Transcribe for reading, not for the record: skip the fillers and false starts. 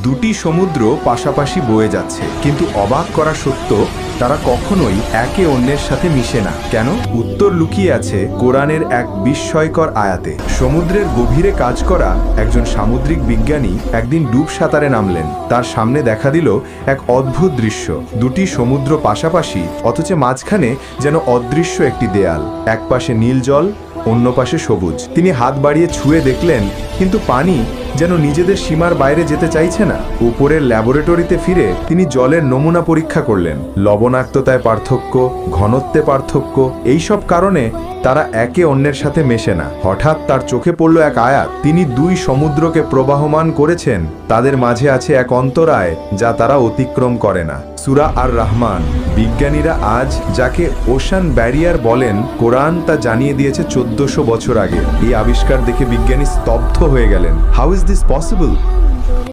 দুটি সমুদ্র পাশাপাশি বয়ে যাচ্ছে, কিন্তু অবাক করা সত্য তারা কখনোই একে অন্যের সাথে মিশে না। কেন? উত্তর লুকিয়ে আছে কোরআনের এক বিস্ময়কর আয়াতে। সমুদ্রের গভীরে কাজ করা একজন সামুদ্রিক বিজ্ঞানী একদিন ডুব সাঁতারে নামলেন। তার সামনে দেখা দিল এক অদ্ভুত দৃশ্য। দুটি সমুদ্র পাশাপাশি, অথচ মাঝখানে যেন অদৃশ্য একটি দেয়াল। এক পাশে নীল জল, অন্য পাশে সবুজ। তিনি হাত বাড়িয়ে ছুঁয়ে দেখলেন, কিন্তু পানি যেন নিজেদের সীমার বাইরে যেতে চাইছে না। উপরের ল্যাবরেটরিতে ফিরে তিনি জলের নমুনা পরীক্ষা করলেন। লবণাক্ততায় পার্থক্য, ঘনত্বে পার্থক্য, এইসব কারণে তারা একে অন্যের সাথে মেশে না। হঠাৎ তার চোখে পড়ল এক আয়াত। তিনি দুই সমুদ্রকে প্রবাহমান করেছেন, তাদের মাঝে আছে এক অন্তরায় যা তারা অতিক্রম করে না। সূরা আর রহমান। বিজ্ঞানীরা আজ যাকে ওশান ব্যারিয়ার বলেন, কোরআন তা জানিয়ে দিয়েছে 1400 বছর আগে। এই আবিষ্কার দেখে বিজ্ঞানী স্তব্ধ হয়ে গেলেন। How is this possible?